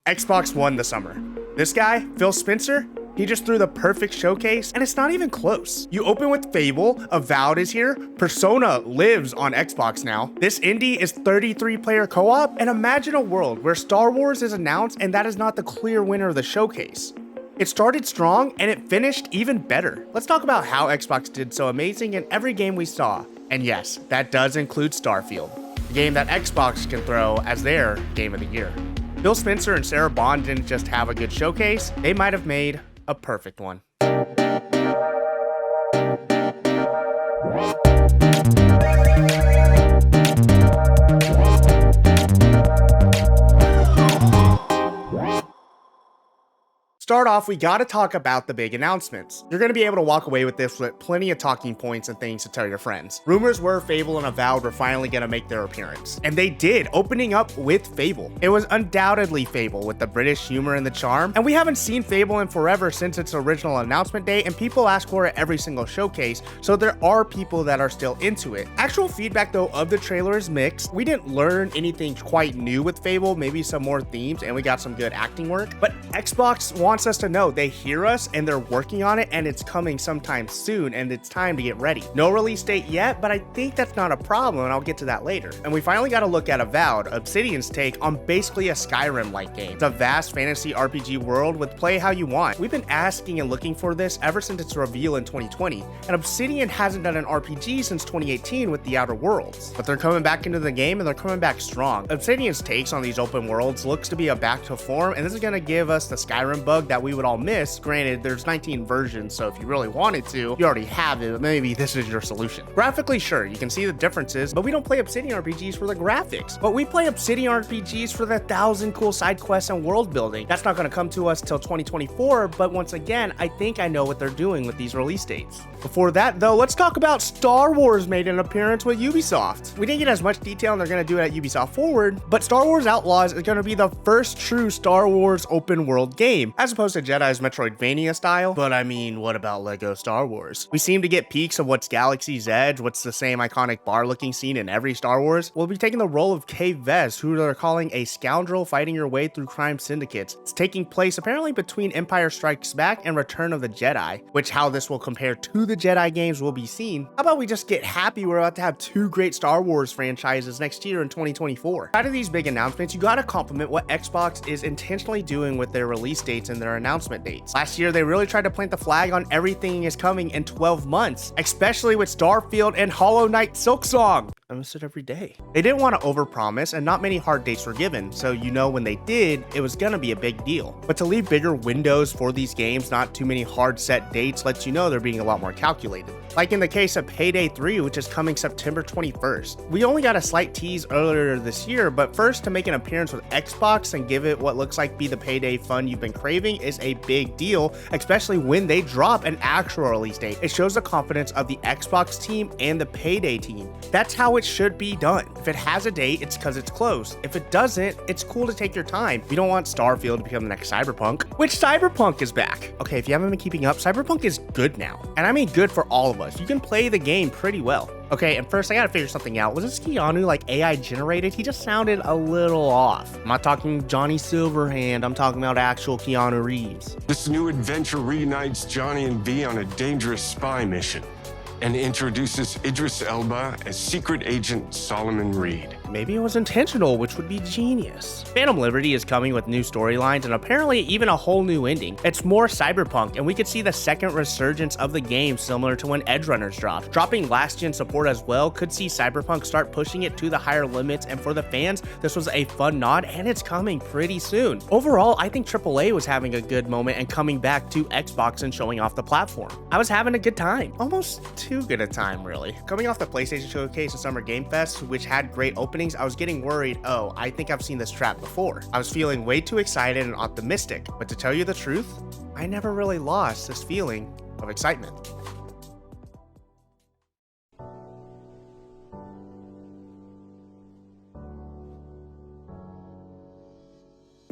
Xbox won the summer. This guy, Phil Spencer, he just threw the perfect showcase, and it's not even close. You open with Fable, Avowed is here, Persona lives on Xbox now. This indie is 33-player co-op, and imagine a world where Star Wars is announced and that is not the clear winner of the showcase. It started strong, and it finished even better. Let's talk about how Xbox did so amazing in every game we saw. And yes, that does include Starfield, a game that Xbox can throw as their game of the year. Phil Spencer and Sarah Bond didn't just have a good showcase, they might have made a perfect one. Start off, we gotta talk about the big announcements. You're gonna be able to walk away with this with plenty of talking points and things to tell your friends. Rumors were Fable and Avowed were finally gonna make their appearance. And they did, opening up with Fable. It was undoubtedly Fable with the British humor and the charm, and we haven't seen Fable in forever since its original announcement day, and people ask for it every single showcase, so there are people that are still into it. Actual feedback though of the trailer is mixed. We didn't learn anything quite new with Fable, maybe some more themes, and we got some good acting work, but Xbox wants us to know they hear us and they're working on it, and it's coming sometime soon, and it's time to get ready. No release date yet, but I think that's not a problem, and I'll get to that later. And we finally got a look at Avowed, Obsidian's take on basically a Skyrim-like game. It's a vast fantasy RPG world with play how you want. We've been asking and looking for this ever since its reveal in 2020, and Obsidian hasn't done an RPG since 2018 with The Outer Worlds. But they're coming back into the game, and they're coming back strong. Obsidian's takes on these open worlds looks to be a back to form, and this is going to give us the Skyrim bug that we would all miss. Granted, there's 19 versions, so if you really wanted to, you already have it, but maybe this is your solution. Graphically, sure, you can see the differences, but we don't play Obsidian RPGs for the graphics. But we play Obsidian RPGs for the 1,000 cool side quests and world building. That's not going to come to us till 2024, but once again, I think I know what they're doing with these release dates. Before that, though, let's talk about Star Wars made an appearance with Ubisoft. We didn't get as much detail, and they're going to do it at Ubisoft Forward, but Star Wars Outlaws is going to be the first true Star Wars open world game, as opposed to Jedi's Metroidvania style. But I mean, what about Lego Star Wars? We seem to get peeks of what's Galaxy's Edge, what's the same iconic bar looking scene in every Star Wars. We'll be taking the role of Kay Vess, who they're calling a scoundrel fighting your way through crime syndicates. It's taking place apparently between Empire Strikes Back and Return of the Jedi, which how this will compare to the Jedi games will be seen. How about we just get happy we're about to have two great Star Wars franchises next year in 2024. Out of these big announcements, you gotta compliment what Xbox is intentionally doing with their release dates and their announcement dates. Last year, they really tried to plant the flag on everything is coming in 12 months, especially with Starfield and Hollow Knight Silksong. I miss it every day. They didn't want to overpromise, and not many hard dates were given, so you know when they did, it was gonna be a big deal. But to leave bigger windows for these games, not too many hard set dates, lets you know they're being a lot more calculated. Like in the case of Payday 3, which is coming September 21st. We only got a slight tease earlier this year, but first to make an appearance with Xbox and give it what looks like be the Payday fun you've been craving is a big deal, especially when they drop an actual release date. It shows the confidence of the Xbox team and the Payday team. That's how it should be done. If it has a date, it's because it's close. If it doesn't, it's cool to take your time. We don't want Starfield to become the next Cyberpunk, which Cyberpunk is back. Okay, if you haven't been keeping up, Cyberpunk is good now. And I mean good for all of us. You can play the game pretty well. Okay, and first I gotta figure something out. Was this Keanu like AI generated? He just sounded a little off. I'm not talking Johnny Silverhand, I'm talking about actual Keanu Reeves. This new adventure reunites Johnny and V on a dangerous spy mission and introduces Idris Elba as secret agent Solomon Reed. Maybe it was intentional, which would be genius. Phantom Liberty is coming with new storylines and apparently even a whole new ending. It's more cyberpunk, and we could see the second resurgence of the game similar to when Edge Runners dropped. Dropping last-gen support as well could see Cyberpunk start pushing it to the higher limits, and for the fans, this was a fun nod, and it's coming pretty soon. Overall, I think AAA was having a good moment and coming back to Xbox and showing off the platform. I was having a good time. Almost too good a time, really. Coming off the PlayStation Showcase and Summer Game Fest, which had great openings, I was getting worried, oh, I think I've seen this trap before. I was feeling way too excited and optimistic, but to tell you the truth, I never really lost this feeling of excitement.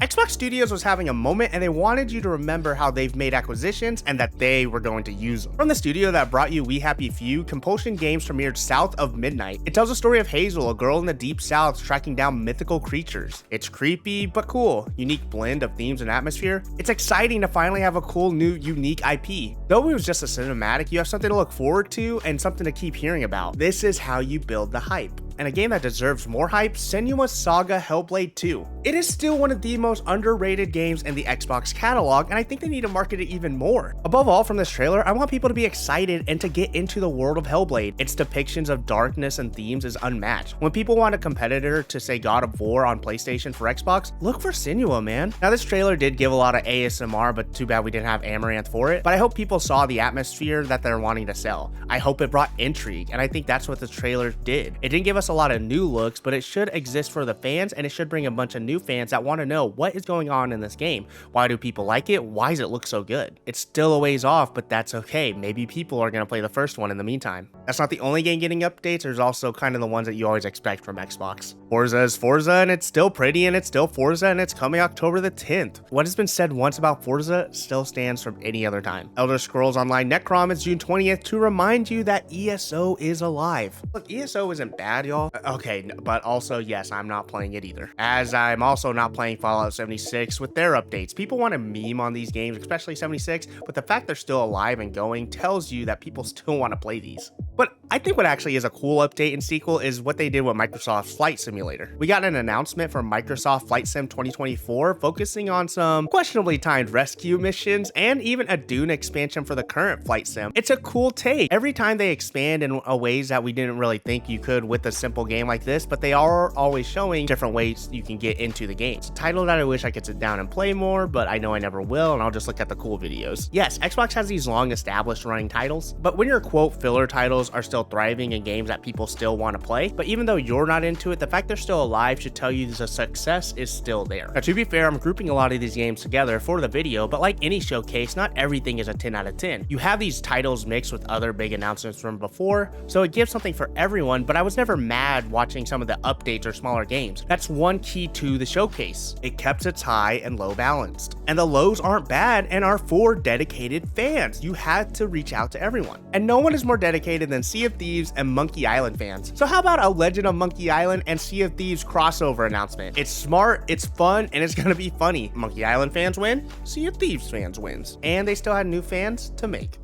Xbox Xbox Studios was having a moment and they wanted you to remember how they've made acquisitions and that they were going to use them. From the studio that brought you We Happy Few, Compulsion Games premiered South of Midnight. It tells the story of Hazel, a girl in the deep south tracking down mythical creatures. It's creepy but cool, unique blend of themes and atmosphere. It's exciting to finally have a cool new unique IP. Though it was just a cinematic, you have something to look forward to and something to keep hearing about. This is how you build the hype. And a game that deserves more hype, Senua's Saga Hellblade 2. It is still one of the most underrated games in the Xbox catalog, and I think they need to market it even more. Above all, from this trailer, I want people to be excited and to get into the world of Hellblade. Its depictions of darkness and themes is unmatched. When people want a competitor to say God of War on PlayStation for Xbox, look for Senua, man. Now this trailer did give a lot of ASMR, but too bad we didn't have Amaranth for it. But I hope people saw the atmosphere that they're wanting to sell. I hope it brought intrigue, and I think that's what the trailer did. It didn't give us a lot of new looks, but it should exist for the fans, and it should bring a bunch of new fans that want to know what is going on in this game. Why do people like it? Why does it look so good? It's still a ways off, but that's okay. Maybe people are going to play the first one in the meantime. That's not the only game getting updates. There's also kind of the ones that you always expect from Xbox. Forza is Forza, and it's still pretty, and it's still Forza, and it's coming October the 10th. What has been said once about Forza still stands from any other time. Elder Scrolls Online Necrom is June 20th to remind you that ESO is alive. Look, ESO isn't bad, y'all. Okay, but also, yes, I'm not playing it either. As I'm also not playing Fallout 76 with their updates. People want to meme on these games, especially 76, but the fact they're still alive and going tells you that people still want to play these. But I think what actually is a cool update and sequel is what they did with Microsoft's Flight Simulator. We got an announcement from Microsoft Flight Sim 2024 focusing on some questionably timed rescue missions and even a Dune expansion for the current Flight Sim. It's a cool take. Every time they expand in ways that we didn't really think you could with a simple game like this, but they are always showing different ways you can get into the game. It's a title that I wish I could sit down and play more, but I know I never will, and I'll just look at the cool videos. Yes, Xbox has these long established running titles, but when your quote filler titles are still thriving in games that people still want to play, but even though you're not into it, the fact they're still alive should tell you the success is still there. Now, to be fair, I'm grouping a lot of these games together for the video, but like any showcase, not everything is a 10 out of 10. You have these titles mixed with other big announcements from before, so it gives something for everyone, but I was never mad watching some of the updates or smaller games. That's one key to the showcase. It kept its high and low balanced. And the lows aren't bad and are for dedicated fans. You had to reach out to everyone. And no one is more dedicated than Sea of Thieves and Monkey Island fans. So how about a Legend of Monkey Island and Sea of Thieves crossover announcement? It's smart, it's fun, and it's gonna be funny. Monkey Island fans win, Sea of Thieves fans wins. And they still had new fans to make.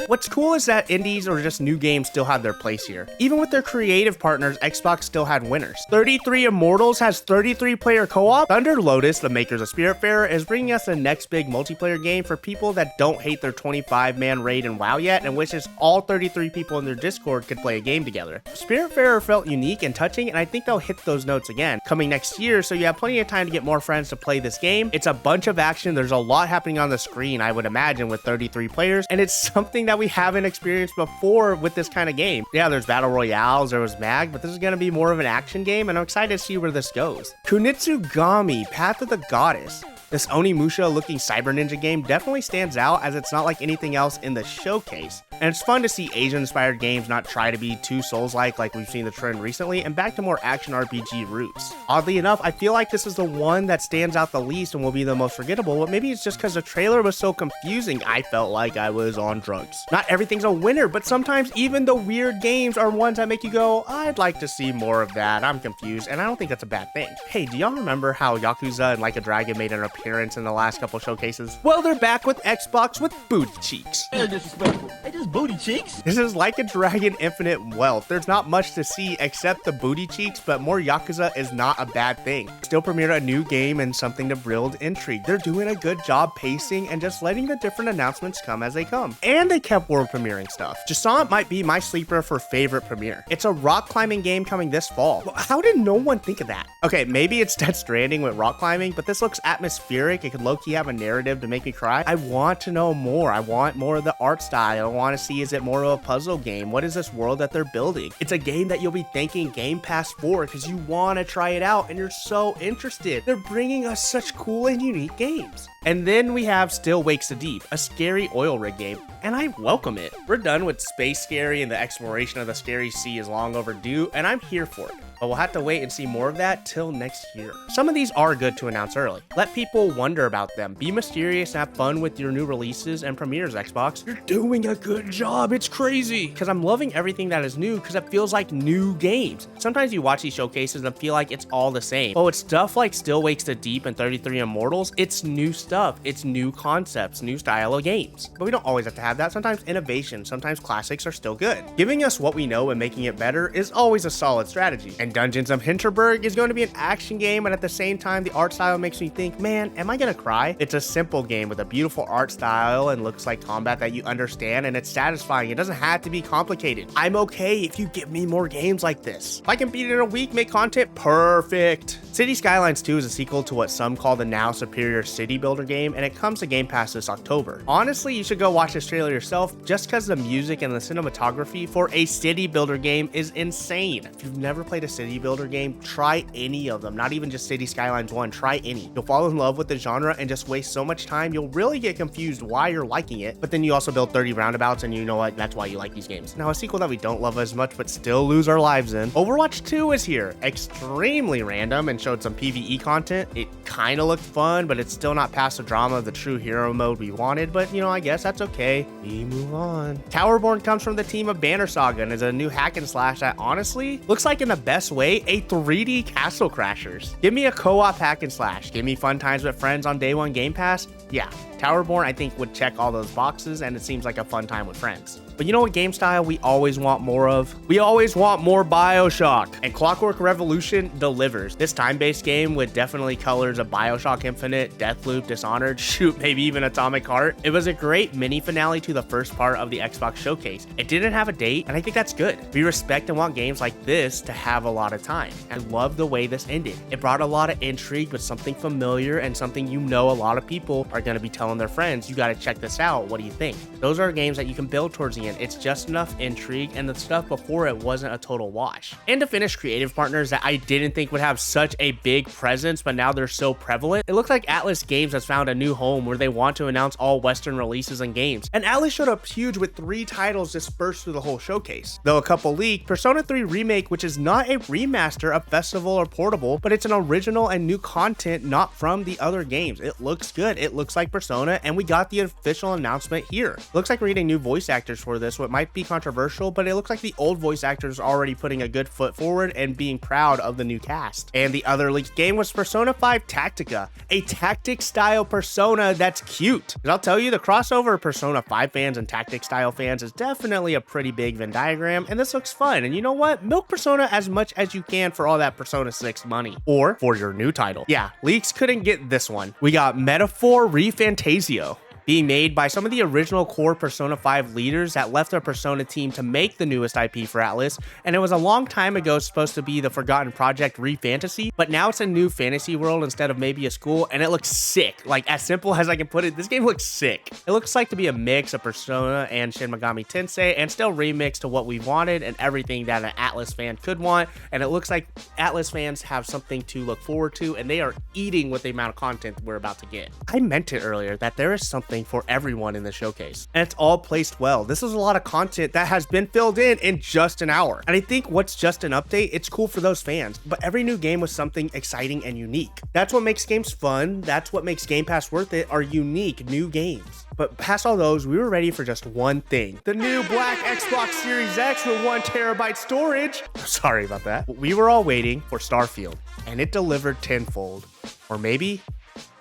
What's cool is that indies or just new games still have their place here. Even with their creative partners, Xbox still had winners. 33 Immortals has 33 player co-op. Thunder Lotus, the makers of Spiritfarer, is bringing us the next big multiplayer game for people that don't hate their 25-man raid in WoW yet and wishes all 33 people in their Discord could play a game together. Spiritfarer felt unique and touching, and I think they'll hit those notes again coming next year, so you have plenty of time to get more friends to play this game. It's a bunch of action. There's a lot happening on the screen, I would imagine, with 33 players, and it's something that we haven't experienced before with this kind of game. Yeah, there's battle royales, there was mag, but this is going to be more of an action game, and I'm excited to see where this goes. Kunitsugami, Path of the Goddess. This Onimusha looking cyber ninja game definitely stands out as it's not like anything else in the showcase. And it's fun to see Asian inspired games not try to be too Souls-like we've seen the trend recently and back to more action RPG roots. Oddly enough, I feel like this is the one that stands out the least and will be the most forgettable, but maybe it's just because the trailer was so confusing I felt like I was on drugs. Not everything's a winner, but sometimes even the weird games are ones that make you go, I'd like to see more of that, I'm confused, and I don't think that's a bad thing. Hey, do y'all remember how Yakuza and Like a Dragon made an appearance in the last couple showcases? Well, they're back with Xbox with booty cheeks. They're disrespectful. They just booty cheeks. This is Like a Dragon Infinite Wealth. There's not much to see except the booty cheeks, but more Yakuza is not a bad thing. Still premiered a new game and something to build intrigue. They're doing a good job pacing and just letting the different announcements come as they come. And they kept world premiering stuff. Jasant might be my sleeper for favorite premiere. It's a rock climbing game coming this fall. How did no one think of that? Okay, maybe it's Death Stranding with rock climbing, but this looks atmospheric atmospheric. It could low-key have a narrative to make me cry. I want to know more. I want more of the art style. I want to see, is it more of a puzzle game? What is this world that they're building? It's a game that you'll be thanking Game Pass for because you want to try it out and you're so interested. They're bringing us such cool and unique games. And then we have Still Wakes the Deep, a scary oil rig game, and I welcome it. We're done with space scary and the exploration of the scary sea is long overdue, and I'm here for it. But we'll have to wait and see more of that till next year. Some of these are good to announce early. Let people wonder about them. Be mysterious and have fun with your new releases and premieres, Xbox. You're doing a good job. It's crazy. Because I'm loving everything that is new because it feels like new games. Sometimes you watch these showcases and feel like it's all the same. But with stuff like Still Wakes the Deep and 33 Immortals, it's new stuff. It's new concepts, new style of games. But we don't always have to have that. Sometimes innovation, sometimes classics are still good. Giving us what we know and making it better is always a solid strategy. And Dungeons of Hinterberg is going to be an action game, and at the same time, the art style makes me think, man, am I gonna cry? It's a simple game with a beautiful art style and looks like combat that you understand, and it's satisfying. It doesn't have to be complicated. I'm okay if you give me more games like this. If I can beat it in a week, make content, perfect. City Skylines 2 is a sequel to what some call the now superior city builder game, and it comes to Game Pass this October. Honestly, you should go watch this trailer yourself just because the music and the cinematography for a city builder game is insane. If you've never played a city builder game, try any of them, not even just City Skylines 1, try any. You'll fall in love with the genre and just waste so much time, you'll really get confused why you're liking it, but then you also build 30 roundabouts and you know what, that's why you like these games. Now, a sequel that we don't love as much but still lose our lives in, Overwatch 2 is here. Extremely random and showed some PvE content. It kind of looked fun, but it's still not past the drama of the true hero mode we wanted, but you know, I guess that's okay. We move on. Towerborn comes from the team of Banner Saga and is a new hack and slash that honestly looks like in the best way a 3D Castle Crashers. Give me a co-op hack and slash. Give me fun times with friends on day one Game Pass. Yeah, Towerborn I think would check all those boxes and it seems like a fun time with friends. But you know what game style we always want more of? We always want more BioShock, and Clockwork Revolution delivers. This time-based game with definitely colors of BioShock Infinite, Deathloop, Dishonored, shoot, maybe even Atomic Heart. It was a great mini finale to the first part of the Xbox showcase. It didn't have a date, and I think that's good. We respect and want games like this to have a lot of time. I love the way this ended. It brought a lot of intrigue with something familiar and something you know a lot of people are going to be telling their friends, you got to check this out. What do you think? Those are games that you can build towards the end. It's just enough intrigue, and the stuff before it wasn't a total wash. And to finish, creative partners that I didn't think would have such a big presence, but now they're so prevalent. It looks like Atlas Games has found a new home where they want to announce all Western releases and games. And Atlas showed up huge with 3 titles dispersed through the whole showcase. Though a couple leaked, Persona 3 Remake, which is not a remaster, a festival, or portable, but it's an original and new content not from the other games. It looks good. It looks like Persona, and we got the official announcement here. Looks like we're getting new voice actors for this, what might be controversial, but it looks like the old voice actors are already putting a good foot forward and being proud of the new cast. And the other leaked game was Persona 5 Tactica, a tactic style Persona that's cute. And I'll tell you, the crossover of Persona 5 fans and tactic style fans is definitely a pretty big Venn diagram, and this looks fun. And you know what? Milk Persona as much as you can for all that Persona 6 money, or for your new title. Yeah, leaks couldn't get this one. We got Metaphor Refantasio, being made by some of the original core Persona 5 leaders that left their Persona team to make the newest IP for Atlas, and it was a long time ago supposed to be the forgotten project Refantasy, but now it's a new fantasy world instead of maybe a school, and it looks sick. Like, as simple as I can put it, this game looks sick. It looks like to be a mix of Persona and Shin Megami Tensei, and still remixed to what we wanted and everything that an Atlas fan could want, and it looks like Atlas fans have something to look forward to, and they are eating with the amount of content we're about to get. I meant it earlier that there is something for everyone in the showcase, and it's all placed well. This is a lot of content that has been filled in just an hour, and I think what's just an update, it's cool for those fans, but every new game was something exciting and unique. That's what makes games fun. That's what makes Game Pass worth it, are unique new games. But past all those, we were ready for just one thing: the new black Xbox Series X with 1 terabyte storage. Sorry about that. We were all waiting for Starfield, and it delivered tenfold, or maybe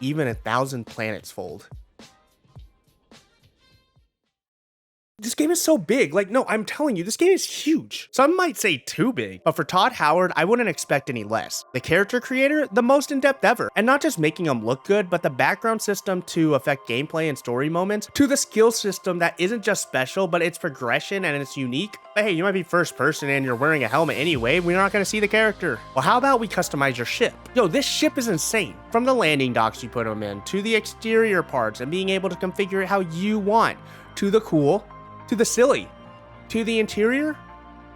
even 1,000 planets fold. This game is so big. Like, no, I'm telling you, this game is huge. Some might say too big, but for Todd Howard, I wouldn't expect any less. The character creator, the most in-depth ever. And not just making them look good, but the background system to affect gameplay and story moments, to the skill system that isn't just special, but it's progression and it's unique. But hey, you might be first person and you're wearing a helmet anyway, we're not gonna see the character. Well, how about we customize your ship? Yo, this ship is insane. From the landing docks you put them in, to the exterior parts and being able to configure it how you want, to the cool, to the silly, to the interior,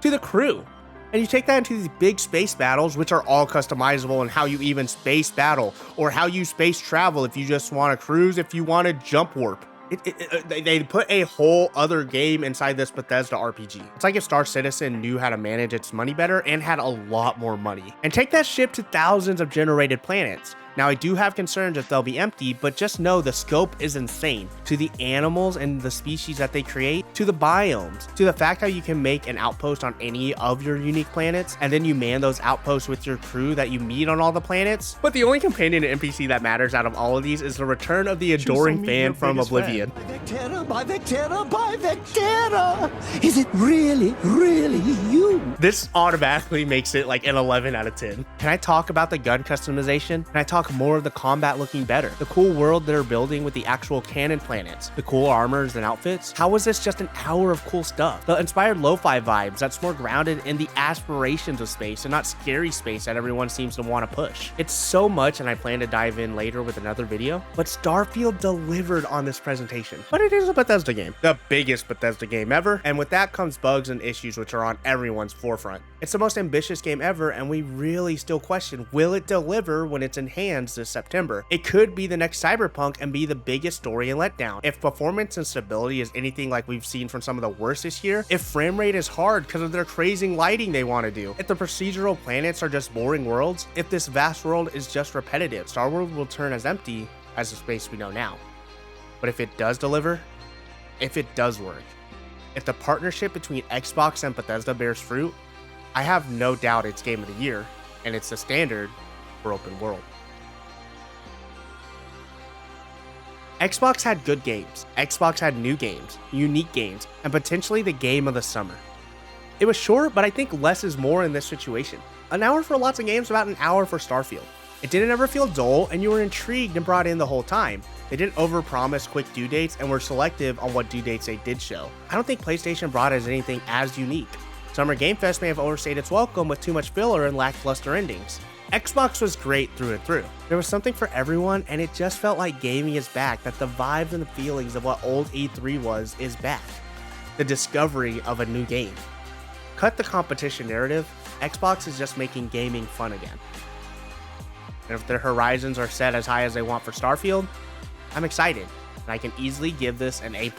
to the crew. And you take that into these big space battles, which are all customizable, and how you even space battle, or how you space travel if you just want to cruise, if you want to jump warp. They put a whole other game inside this Bethesda RPG. It's like if Star Citizen knew how to manage its money better and had a lot more money. And take that ship to thousands of generated planets. Now, I do have concerns if they'll be empty, but just know the scope is insane. To the animals and the species that they create, to the biomes, to the fact how you can make an outpost on any of your unique planets, and then you man those outposts with your crew that you meet on all the planets. But the only companion NPC that matters out of all of these is the return of the adoring fan from Oblivion. By Vectera, by Vectera, by Vectera! Is it really, really you? This automatically makes it like an 11 out of 10. Can I talk about the gun customization? Can I talk more of the combat looking better? The cool world they're building with the actual canon planets, the cool armors and outfits. How was this just an hour of cool stuff? The inspired lo-fi vibes that's more grounded in the aspirations of space and not scary space that everyone seems to want to push. It's so much, and I plan to dive in later with another video, but Starfield delivered on this presentation. But it is a Bethesda game, the biggest Bethesda game ever, and with that comes bugs and issues which are on everyone's forefront. It's the most ambitious game ever, and we really still question, will it deliver when it's enhanced this September? It could be the next Cyberpunk and be the biggest story and letdown. If performance and stability is anything like we've seen from some of the worst this year, if frame rate is hard because of their crazy lighting they want to do, if the procedural planets are just boring worlds, if this vast world is just repetitive, Star Wars will turn as empty as the space we know now. But if it does deliver, if it does work, if the partnership between Xbox and Bethesda bears fruit, I have no doubt it's Game of the Year, and it's the standard for open world. Xbox had good games, Xbox had new games, unique games, and potentially the game of the summer. It was short, but I think less is more in this situation. An hour for lots of games, about an hour for Starfield. It didn't ever feel dull, and you were intrigued and brought in the whole time. They didn't overpromise quick due dates and were selective on what due dates they did show. I don't think PlayStation brought us anything as unique. Summer Game Fest may have overstayed its welcome with too much filler and lackluster endings. Xbox was great through and through. There was something for everyone, and it just felt like gaming is back, that the vibes and the feelings of what old E3 was is back. The discovery of a new game. Cut the competition narrative, Xbox is just making gaming fun again. And if their horizons are set as high as they want for Starfield, I'm excited, and I can easily give this an A+.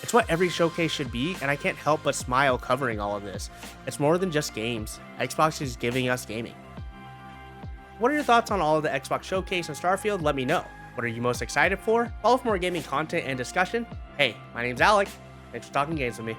It's what every showcase should be, and I can't help but smile covering all of this. It's more than just games. Xbox is giving us gaming. What are your thoughts on all of the Xbox showcase and Starfield? Let me know. What are you most excited for? Follow for more gaming content and discussion. Hey, my name's Alec. Thanks for talking games with me.